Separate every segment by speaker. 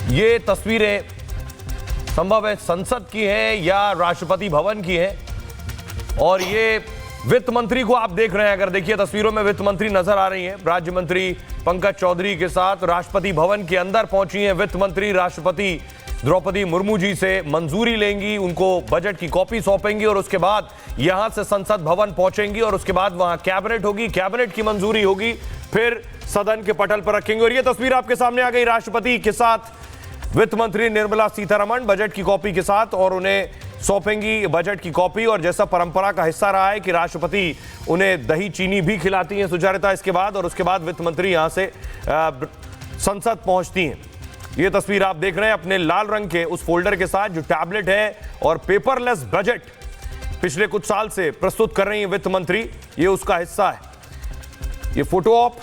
Speaker 1: ये तस्वीरें संभव है संसद की हैं या राष्ट्रपति भवन की हैं, और ये वित्त मंत्री को आप देख रहे हैं। अगर देखिए तस्वीरों में वित्त मंत्री नजर आ रही हैं, राज्य मंत्री पंकज चौधरी के साथ राष्ट्रपति भवन के अंदर पहुंची हैं वित्त मंत्री। राष्ट्रपति द्रौपदी मुर्मू जी से मंजूरी लेंगी, उनको बजट की कॉपी सौंपेंगी और उसके बाद यहां से संसद भवन पहुंचेंगी और उसके बाद वहां कैबिनेट होगी, कैबिनेट की मंजूरी होगी, फिर सदन के पटल पर रखेंगे। और ये तस्वीर आपके सामने आ गई, राष्ट्रपति के साथ वित्त मंत्री निर्मला सीतारमण बजट की कॉपी के साथ, और उन्हें सौंपेंगी बजट की कॉपी। और जैसा परंपरा का हिस्सा रहा है कि राष्ट्रपति उन्हें दही चीनी भी खिलाती हैं सुचारिता इसके बाद, और उसके बाद वित्त मंत्री यहां से संसद पहुंचती हैं। ये तस्वीर आप देख रहे हैं अपने लाल रंग के उस फोल्डर के साथ जो टैबलेट है और पेपरलेस बजट पिछले कुछ साल से प्रस्तुत कर रही है वित्त मंत्री, ये उसका हिस्सा है। ये फोटो ऑप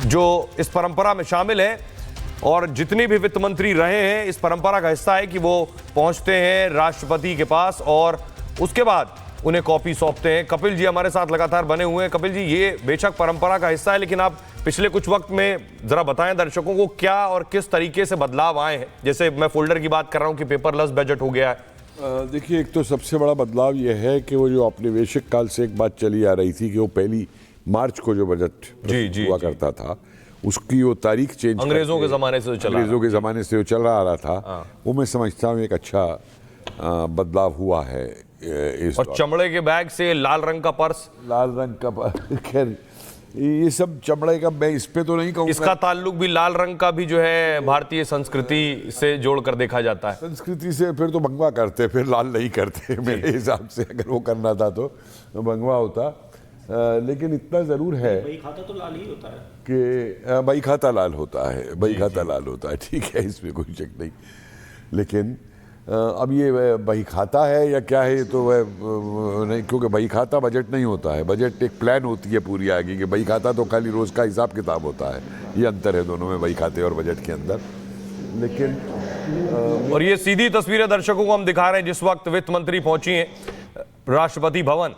Speaker 1: जो इस परंपरा में शामिल है, और जितनी भी वित्त मंत्री रहे हैं इस परंपरा का हिस्सा है कि वो पहुंचते हैं राष्ट्रपति के पास और उसके बाद उन्हें कॉपी सौंपते हैं। कपिल जी हमारे साथ लगातार बने हुए हैं। कपिल जी, ये बेशक परंपरा का हिस्सा है, लेकिन आप पिछले कुछ वक्त में जरा बताएं दर्शकों को क्या और किस तरीके से बदलाव आए हैं। जैसे मैं फोल्डर की बात कर रहा हूं कि पेपरलेस बजट हो गया है।
Speaker 2: देखिए, एक तो सबसे बड़ा बदलाव यह है कि वो जो औपनिवेशिक काल से एक बात चली आ रही थी कि वो 1 मार्च को जो बजट हुआ करता था उसकी वो तारीख चेंज,
Speaker 1: अंग्रेजों के जमाने से
Speaker 2: जो चल रहा था, वो मैं समझता हूँ एक अच्छा बदलाव हुआ है।
Speaker 1: और चमड़े के बैग से लाल रंग का पर्स,
Speaker 2: खैर ये सब चमड़े का, मैं इस पे तो नहीं कहूँगा।
Speaker 1: इसका ताल्लुक भी लाल रंग का भी जो है भारतीय संस्कृति से जोड़कर देखा जाता है।
Speaker 2: संस्कृति से फिर तो भंगवा करते, फिर लाल नहीं करते मेरे हिसाब से। अगर वो करना था तो भंगवा होता। लेकिन इतना जरूर है
Speaker 3: बही खाता तो लाल ही होता है
Speaker 2: कि बही खाता लाल होता है, बही खाता लाल होता है, ठीक है, इसमें कोई शक नहीं। लेकिन अब ये बही खाता है या क्या है तो वह नहीं, क्योंकि बही खाता बजट नहीं होता है। बजट एक प्लान होती है पूरी आगे की। बही खाता तो खाली रोज का हिसाब किताब होता है। ये अंतर है दोनों में, बही खाते और बजट के अंदर। लेकिन
Speaker 1: और ये सीधी तस्वीरें दर्शकों को हम दिखा रहे हैं जिस वक्त वित्त मंत्री पहुंची हैं राष्ट्रपति भवन,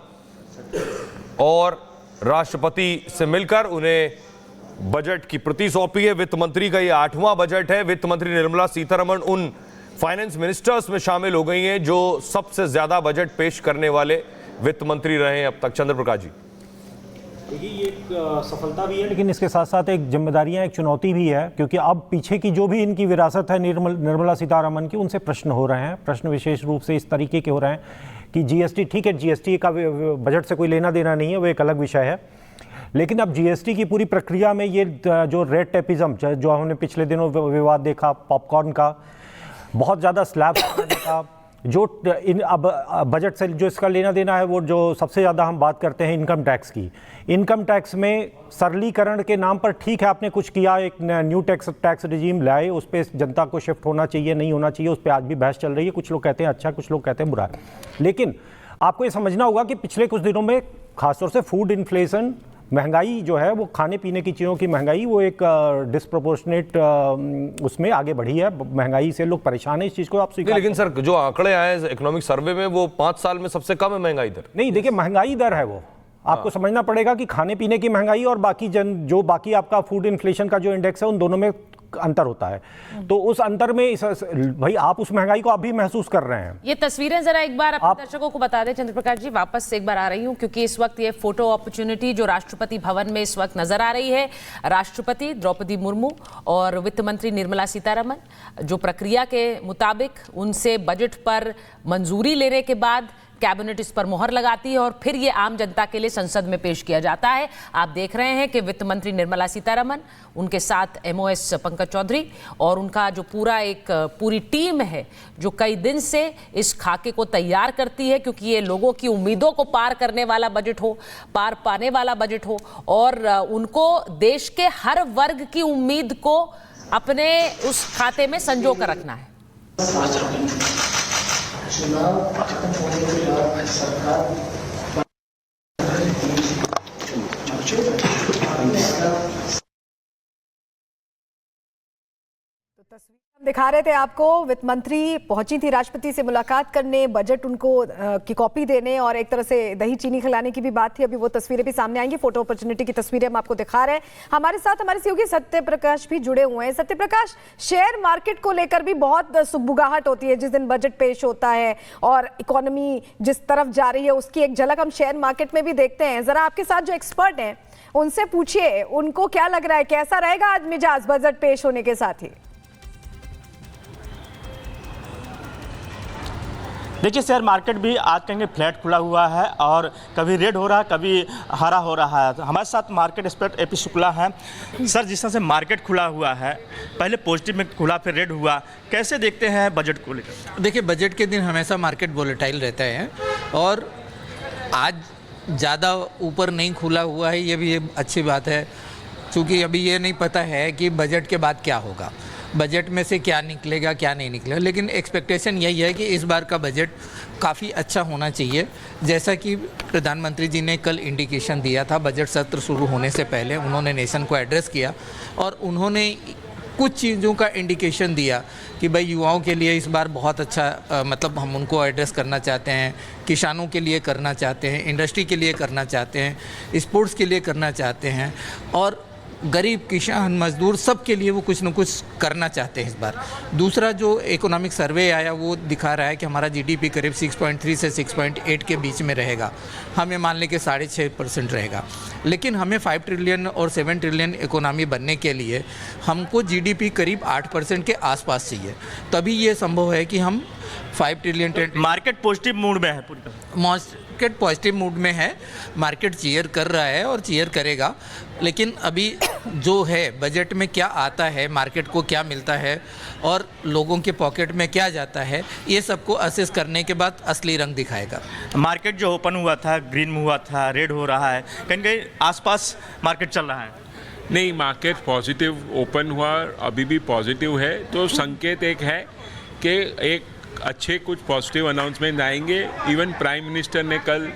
Speaker 1: और राष्ट्रपति से मिलकर उन्हें बजट की प्रति सौंपी है। वित्त मंत्री का ये 8वां बजट है। वित्त मंत्री निर्मला सीतारमण उन फाइनेंस मिनिस्टर्स में शामिल हो गई हैं जो सबसे ज्यादा बजट पेश करने वाले वित्त मंत्री रहे हैं अब तक। चंद्र प्रकाश जी,
Speaker 3: देखिए ये एक सफलता भी है, लेकिन इसके साथ साथ एक जिम्मेदारियां, एक चुनौती भी है, क्योंकि अब पीछे की जो भी इनकी विरासत है निर्मला सीतारमण की, उनसे प्रश्न हो रहे हैं। प्रश्न विशेष रूप से इस तरीके के हो रहे हैं कि जीएसटी, ठीक है, जीएसटी का बजट से कोई लेना देना नहीं है, वो एक अलग विषय है, लेकिन अब जीएसटी की पूरी प्रक्रिया में ये जो रेड टेपिज्म जो हमने पिछले दिनों विवाद देखा, पॉपकॉर्न का, बहुत ज़्यादा स्लैब का, जो अब बजट से जो इसका लेना देना है, वो जो सबसे ज़्यादा हम बात करते हैं इनकम टैक्स की। इनकम टैक्स में सरलीकरण के नाम पर ठीक है आपने कुछ किया, एक न्यू टैक्स रिजीम लाए, उस पर जनता को शिफ्ट होना चाहिए नहीं होना चाहिए, उस पर आज भी बहस चल रही है। कुछ लोग कहते हैं अच्छा, कुछ लोग कहते हैं बुरा है। लेकिन आपको ये समझना होगा कि पिछले कुछ दिनों में खासतौर से फूड इन्फ्लेशन, महंगाई जो है, वो खाने पीने की चीज़ों की महंगाई, वो एक डिस्प्रोपोर्शनेट उसमें आगे बढ़ी है। महंगाई से लोग परेशान हैं, इस चीज़ को आप स्वीकार।
Speaker 1: लेकिन सर जो आंकड़े आए इकोनॉमिक सर्वे में, वो 5 साल में सबसे कम है महंगाई दर।
Speaker 3: नहीं, देखिए महंगाई दर है वो, आपको समझना पड़ेगा कि खाने पीने की महंगाई और बाकी जो बाकी आपका फूड इन्फ्लेशन का जो इंडेक्स है, उन दोनों में अंतर होता है। तो उस अंतर में भाई आप उस महंगाई को अभी महसूस कर रहे हैं।
Speaker 4: ये तस्वीरें जरा एक बार अपने दर्शकों को बता दें चंद्र प्रकाश जी, वापस से एक बार आ रही हूं क्योंकि इस वक्त ये फोटो अपॉर्चुनिटी जो राष्ट्रपति भवन में इस वक्त नजर आ रही है, राष्ट्रपति द्रौपदी मुर्मू और वित्त मंत्री निर्मला सीतारमण जो प्रक्रिया के मुताबिक उनसे बजट पर मंजूरी लेने के बाद कैबिनेट इस पर मोहर लगाती है और फिर ये आम जनता के लिए संसद में पेश किया जाता है। आप देख रहे हैं कि वित्त मंत्री निर्मला सीतारमण, उनके साथ एमओएस पंकज चौधरी और उनका जो पूरी टीम है जो कई दिन से इस खाके को तैयार करती है, क्योंकि ये लोगों की उम्मीदों को पार करने वाला बजट हो, पार पाने वाला बजट हो, और उनको देश के हर वर्ग की उम्मीद को अपने उस खाते में संजो कर रखना है।
Speaker 5: चुनाव खत्म होने के बाद सरकार
Speaker 6: तो तस्वीर हम दिखा रहे थे आपको, वित्त मंत्री पहुंची थी राष्ट्रपति से मुलाकात करने, बजट उनको की कॉपी देने और एक तरह से दही चीनी खिलाने की भी बात थी। अभी वो तस्वीरें भी सामने आएंगी, फोटो अपॉर्चुनिटी की तस्वीरें हम आपको दिखा रहे हैं। हमारे साथ हमारे सहयोगी सत्य प्रकाश भी जुड़े हुए हैं। सत्य प्रकाश, शेयर मार्केट को लेकर भी बहुत सुगबुगाहट होती है जिस दिन बजट पेश होता है और इकोनॉमी जिस तरफ जा रही है उसकी एक झलक हम शेयर मार्केट में भी देखते हैं। जरा आपके साथ जो एक्सपर्ट हैं उनसे पूछिए, उनको क्या लग रहा है, कैसा रहेगा आज मिजाज बजट पेश होने के साथ ही?
Speaker 7: देखिए, शेयर मार्केट भी आज कहेंगे फ्लैट खुला हुआ है और कभी रेड हो रहा है, कभी हरा हो रहा है। हमारे साथ मार्केट एक्सपर्ट एपी शुक्ला हैं। सर, जिस तरह से मार्केट खुला हुआ है, पहले पॉजिटिव में खुला फिर रेड हुआ, कैसे देखते हैं बजट को लेकर?
Speaker 8: देखिए, बजट के दिन हमेशा मार्केट वोलेटाइल रहता है और आज ज़्यादा ऊपर नहीं खुला हुआ है, ये भी अच्छी बात है, क्योंकि अभी ये नहीं पता है कि बजट के बाद क्या होगा, बजट में से क्या निकलेगा क्या नहीं निकलेगा। लेकिन एक्सपेक्टेशन यही है कि इस बार का बजट काफ़ी अच्छा होना चाहिए। जैसा कि प्रधानमंत्री जी ने कल इंडिकेशन दिया था, बजट सत्र शुरू होने से पहले उन्होंने नेशन को एड्रेस किया और उन्होंने कुछ चीज़ों का इंडिकेशन दिया कि भाई युवाओं के लिए इस बार बहुत अच्छा मतलब हम उनको एड्रेस करना चाहते हैं, किसानों के लिए करना चाहते हैं, इंडस्ट्री के लिए करना चाहते हैं, स्पोर्ट्स के लिए करना चाहते हैं और गरीब किसान मजदूर सब के लिए वो कुछ न कुछ करना चाहते हैं इस बार। दूसरा जो इकोनॉमिक सर्वे आया वो दिखा रहा है कि हमारा जीडीपी करीब 6.3 से 6.8 के बीच में रहेगा। हमें मान लें कि 6.5% रहेगा, लेकिन हमें 5 ट्रिलियन और 7 ट्रिलियन इकोनॉमी बनने के लिए हमको जीडीपी करीब 8% के आसपास चाहिए, तभी ये संभव है कि हम 5 ट्रिलियन।
Speaker 7: मार्केट पॉजिटिव मूड में है पूरी तरह।
Speaker 8: मार्केट पॉजिटिव मूड में है, मार्केट चीयर कर रहा है और चीयर करेगा, लेकिन अभी जो है बजट में क्या आता है, मार्केट को क्या मिलता है और लोगों के पॉकेट में क्या जाता है, ये सबको असेस करने के बाद असली रंग दिखाएगा।
Speaker 7: मार्केट जो ओपन हुआ था, ग्रीन में हुआ था, रेड हो रहा है, कहीं कहीं आसपास मार्केट चल रहा है।
Speaker 9: नहीं, मार्केट पॉजिटिव ओपन हुआ, अभी भी पॉजिटिव है, तो संकेत एक है कि एक अच्छे कुछ पॉजिटिव अनाउंसमेंट आएंगे। इवन प्राइम मिनिस्टर ने कल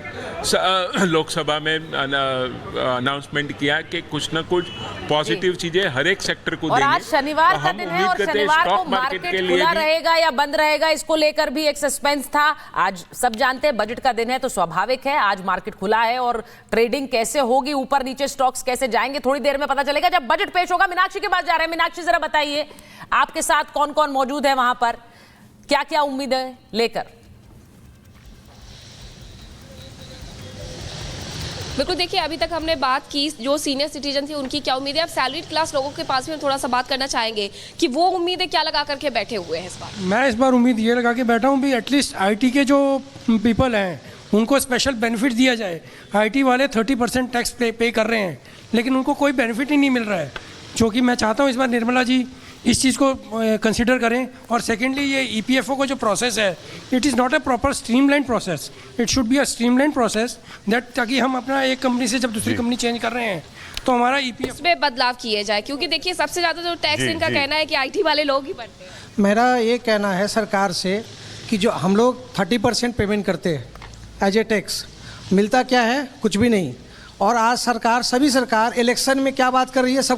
Speaker 9: लोकसभा में अनाउंसमेंट किया कि कुछ ना कुछ पॉजिटिव चीजें हर एक सेक्टर को देंगे।
Speaker 4: और आज शनिवार का दिन है और शनिवार को मार्केट खुला रहेगा या बंद रहेगा, इसको लेकर भी एक सस्पेंस था। आज सब जानते हैं बजट का दिन है तो स्वाभाविक है आज मार्केट खुला है और ट्रेडिंग कैसे होगी, ऊपर नीचे स्टॉक्स कैसे जाएंगे, थोड़ी देर में पता चलेगा जब बजट पेश होगा। मीनाक्षी के पास जा रहे हैं। मीनाक्षी, जरा बताइए आपके साथ कौन कौन मौजूद है वहां पर, क्या क्या उम्मीदें लेकर?
Speaker 10: बिल्कुल, देखिए अभी तक हमने बात की जो सीनियर सिटीजन थे उनकी क्या उम्मीदें, अब सैलरीड क्लास लोगों के पास भी हम थोड़ा सा बात करना चाहेंगे कि वो उम्मीदें क्या लगा करके बैठे हुए हैं इस बार।
Speaker 11: मैं इस बार उम्मीद ये लगा के बैठा हूँ भी एटलीस्ट आईटी के जो पीपल हैं उनको स्पेशल बेनिफिट दिया जाए। आईटी वाले 30% टैक्स पे कर रहे हैं लेकिन उनको कोई बेनिफिट ही नहीं मिल रहा है, जो कि मैं चाहता हूँ इस बार निर्मला जी इस चीज़ को कंसिडर करें। और सेकेंडली ये ईपीएफओ का जो प्रोसेस है, it is not a proper streamline process, it should be a streamline process that, ताकि हम अपना एक कंपनी से जब दूसरी कंपनी चेंज कर रहे हैं तो हमारा ईपीएफ
Speaker 10: में बदलाव किए जाए, क्योंकि देखिए सबसे ज़्यादा जो टैक्स इनका कहना है कि आईटी वाले लोग ही बढ़ते हैं।
Speaker 12: मेरा ये कहना है सरकार से कि जो हम लोग 30% पेमेंट करते हैं एज ए टैक्स, मिलता क्या है? कुछ भी नहीं। और आज सरकार, सभी सरकार इलेक्शन में क्या बात कर रही है, सब